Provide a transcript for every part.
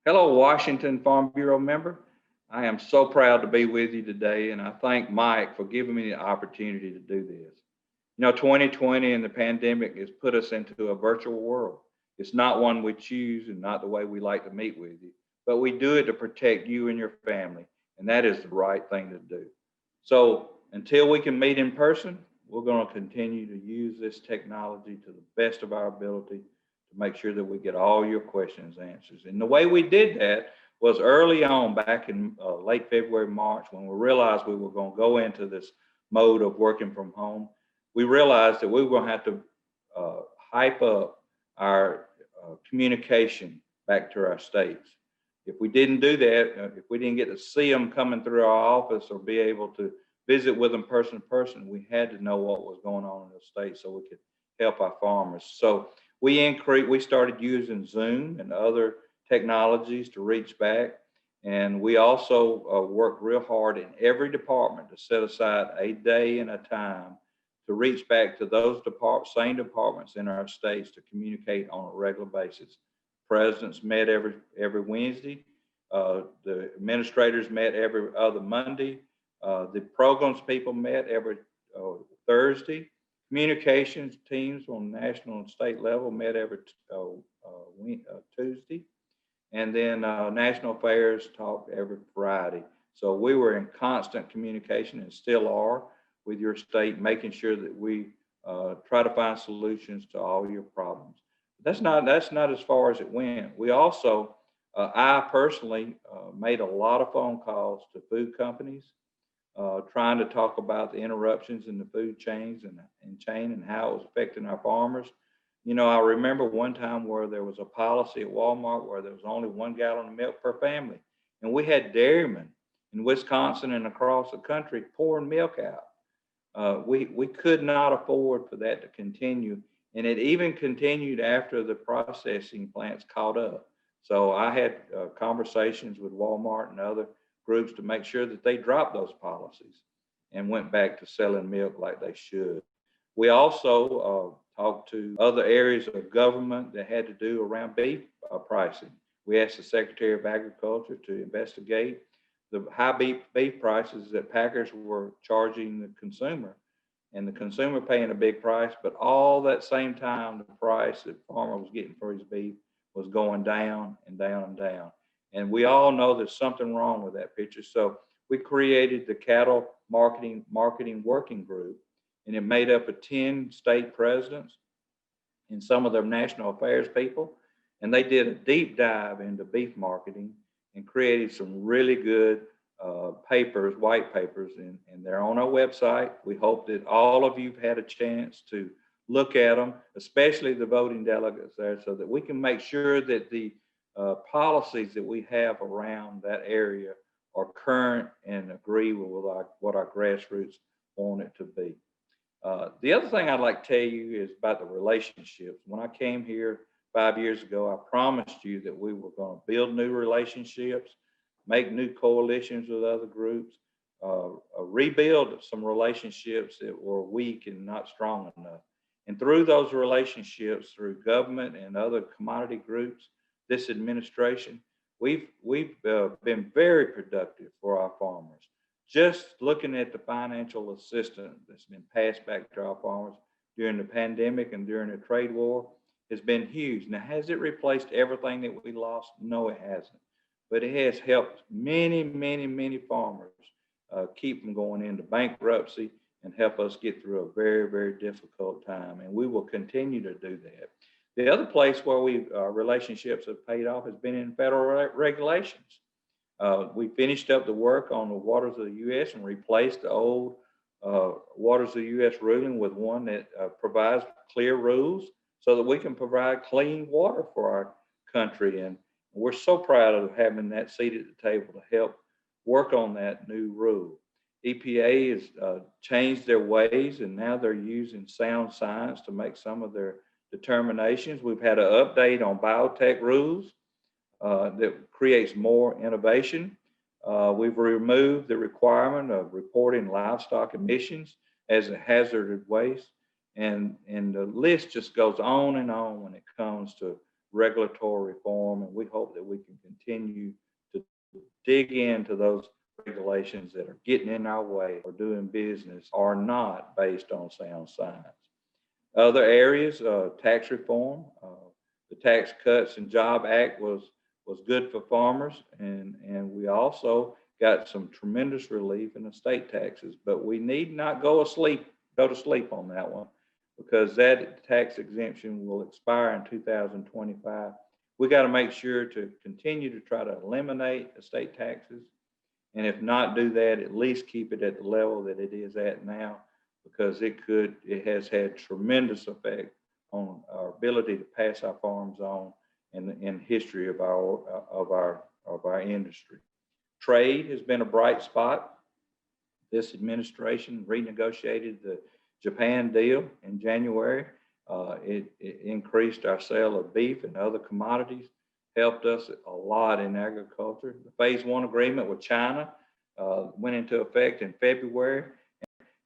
Hello, Washington Farm Bureau member. I am so proud to be with you today, and I thank Mike for giving me the opportunity to do this. 2020 and the pandemic has put us into a virtual world. It's not one we choose and not the way we like to meet with you, but we do it to protect you and your family, and that is the right thing to do. So until we can meet in person, we're going to continue to use this technology to the best of our ability to make sure that we get all your questions answered. And the way we did that was early on back in late February, March, when we realized we were going to go into this mode of working from home. We realized that we were going to have to hype up our communication back to our states. If we didn't do that, if we didn't get to see them coming through our office or be able to visit with them person to person, we had to know what was going on in the state so we could help our farmers. So we started using Zoom and other technologies to reach back. And we also worked real hard in every department to set aside a day and a time to reach back to those same departments in our states to communicate on a regular basis. Presidents met every Wednesday. The administrators met every other Monday. The programs people met every Thursday. Communications teams on national and state level met every Tuesday. And then national affairs talked every Friday. So we were in constant communication and still are with your state, making sure that we try to find solutions to all your problems. That's not as far as it went. We also, I personally made a lot of phone calls to food companies, trying to talk about the interruptions in the food chains and how it was affecting our farmers. I remember one time where there was a policy at Walmart where there was only 1 gallon of milk per family, and we had dairymen in Wisconsin and across the country pouring milk out. We could not afford for that to continue, and it even continued after the processing plants caught up. So I had conversations with Walmart and other groups to make sure that they dropped those policies and went back to selling milk like they should. We also talked to other areas of government that had to do around beef pricing. We asked the Secretary of Agriculture to investigate the high beef prices that packers were charging the consumer, and the consumer paying a big price, but all that same time, the price that farmer was getting for his beef was going down and down and down. And we all know there's something wrong with that picture. So we created the cattle marketing working group, and it made up of 10 state presidents and some of their national affairs people. And they did a deep dive into beef marketing and created some really good papers, white papers, and they're on our website. We hope that all of you've had a chance to look at them, especially the voting delegates there, so that we can make sure that the policies that we have around that area are current and agree with what our grassroots want it to be. The other thing I'd like to tell you is about the relationships. When I came here 5 years ago, I promised you that we were going to build new relationships, make new coalitions with other groups, rebuild some relationships that were weak and not strong enough. And through those relationships, through government and other commodity groups, this administration, we've been very productive for our farmers. Just looking at the financial assistance that's been passed back to our farmers during the pandemic and during the trade war has been huge. Now, has it replaced everything that we lost? No, it hasn't. But it has helped many, many, many farmers keep from going into bankruptcy and help us get through a very, very difficult time. And we will continue to do that. The other place where relationships have paid off has been in federal regulations. We finished up the work on the waters of the U.S. and replaced the old waters of the U.S. ruling with one that provides clear rules so that we can provide clean water for our country. And we're so proud of having that seat at the table to help work on that new rule. EPA has changed their ways, and now they're using sound science to make some of their determinations. We've had an update on biotech rules that creates more innovation. We've removed the requirement of reporting livestock emissions as a hazardous waste. And the list just goes on and on when it comes to regulatory reform, and we hope that we can continue to dig into those regulations that are getting in our way or doing business are not based on sound science. Other areas, tax reform, the Tax Cuts and Job Act was good for farmers, and we also got some tremendous relief in the state taxes. But we need not go to sleep on that one, because that tax exemption will expire in 2025. We got to make sure to continue to try to eliminate the state taxes, and if not do that, at least keep it at the level that it is at now, because it has had tremendous effect on our ability to pass our farms on in history of our industry. Trade has been a bright spot. This administration renegotiated the Japan deal in January. It increased our sale of beef and other commodities, helped us a lot in agriculture. The Phase 1 agreement with China went into effect in February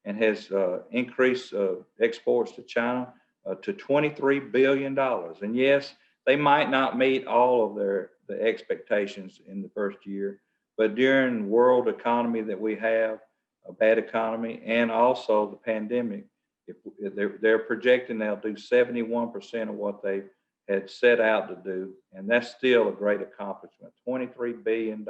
and has increased exports to China to $23 billion. And yes, they might not meet all of the expectations in the first year, but during the world economy that we have, a bad economy, and also the pandemic, if they're projecting they'll do 71% of what they had set out to do, and that's still a great accomplishment. $23 billion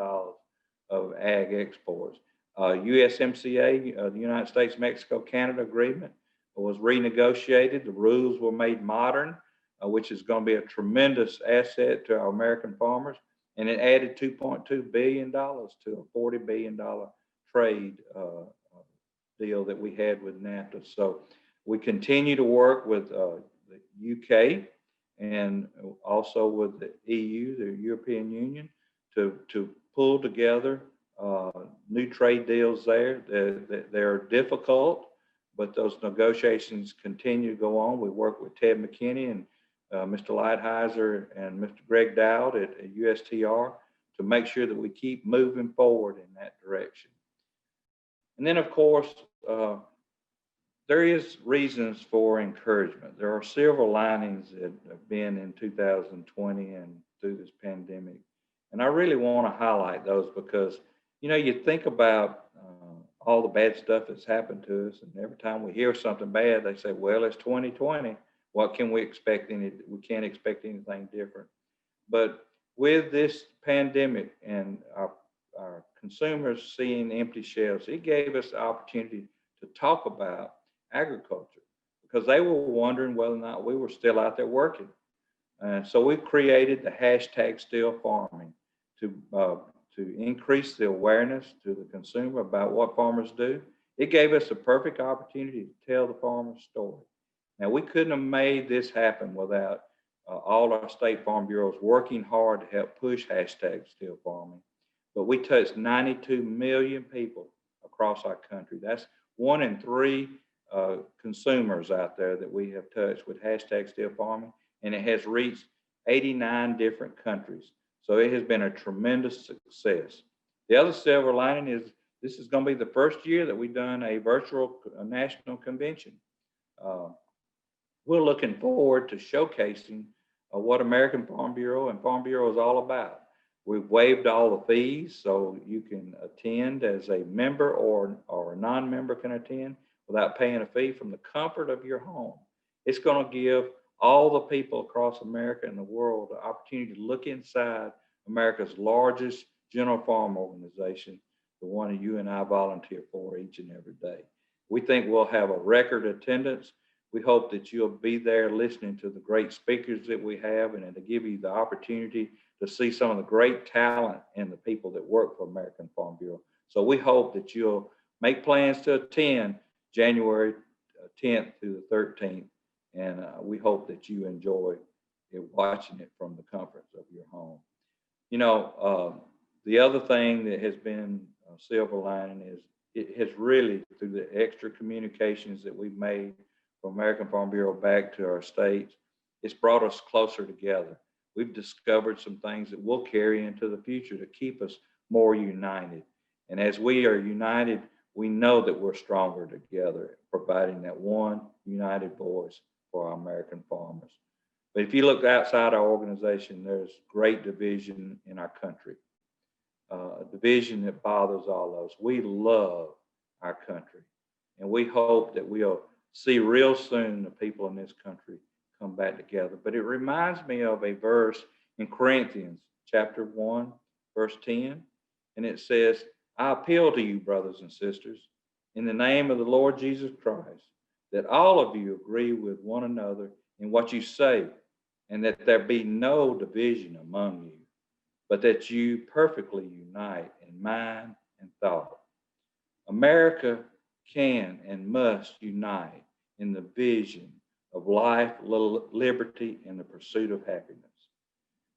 of ag exports. USMCA, the United States, Mexico, Canada agreement was renegotiated. The rules were made modern, which is going to be a tremendous asset to our American farmers. And it added $2.2 billion to a $40 billion trade deal that we had with NAFTA. So we continue to work with the UK and also with the EU, the European Union, to pull together new trade deals there. They're difficult, but those negotiations continue to go on. We work with Ted McKinney and Mr. Lighthizer and Mr. Greg Dowd at USTR to make sure that we keep moving forward in that direction. And then, of course, there is reasons for encouragement. There are silver linings that have been in 2020 and through this pandemic. And I really want to highlight those because, you know, you think about all the bad stuff that's happened to us, and every time we hear something bad, they say, well, it's 2020. What can we expect? We can't expect anything different. But with this pandemic and our consumers seeing empty shelves, it gave us the opportunity to talk about agriculture because they were wondering whether or not we were still out there working. So we created the hashtag Still Farming to increase the awareness to the consumer about what farmers do. It gave us a perfect opportunity to tell the farmer's story. Now, we couldn't have made this happen without all our state farm bureaus working hard to help push hashtag Still Farming. But we touched 92 million people across our country. That's 1 in 3 consumers out there that we have touched with hashtag Still Farming, and it has reached 89 different countries. So it has been a tremendous success. The other silver lining is this is going to be the first year that we've done a virtual national convention. We're looking forward to showcasing what American Farm Bureau and Farm Bureau is all about. We've waived all the fees, so you can attend as a member or a non-member can attend without paying a fee from the comfort of your home. It's going to give all the people across America and the world the opportunity to look inside America's largest general farm organization, the one that you and I volunteer for each and every day. We think we'll have a record attendance. We hope that you'll be there listening to the great speakers that we have and to give you the opportunity to see some of the great talent in the people that work for American Farm Bureau. So we hope that you'll make plans to attend January 10th through the 13th. And we hope that you enjoy watching it from the comforts of your home. You know, the other thing that has been a silver lining is it has really, through the extra communications that we've made from American Farm Bureau back to our states, it's brought us closer together. We've discovered some things that we'll carry into the future to keep us more united. And as we are united, we know that we're stronger together, providing that one united voice for our American farmers. But if you look outside our organization, there's great division in our country, a division that bothers all of us. We love our country, and we hope that we'll see real soon the people in this country come back together. But it reminds me of a verse in Corinthians chapter 1, verse 10, and it says, I appeal to you, brothers and sisters, in the name of the Lord Jesus Christ, that all of you agree with one another in what you say, and that there be no division among you, but that you perfectly unite in mind and thought. America can and must unite in the vision of life, liberty, and the pursuit of happiness.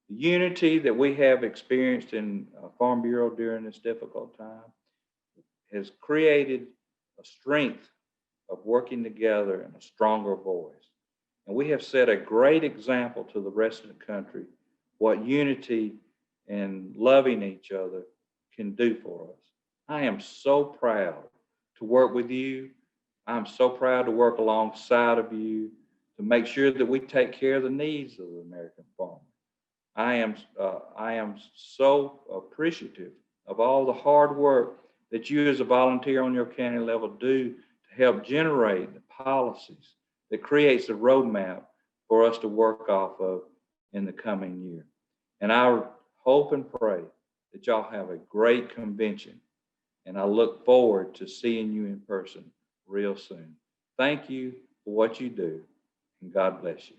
The unity that we have experienced in Farm Bureau during this difficult time has created a strength of working together and a stronger voice. And we have set a great example to the rest of the country what unity and loving each other can do for us. I am so proud to work with you. I'm so proud to work alongside of you to make sure that we take care of the needs of the American farmer. I am so appreciative of all the hard work that you as a volunteer on your county level do to help generate the policies that creates a roadmap for us to work off of in the coming year. And I hope and pray that y'all have a great convention, and I look forward to seeing you in person real soon. Thank you for what you do, and God bless you.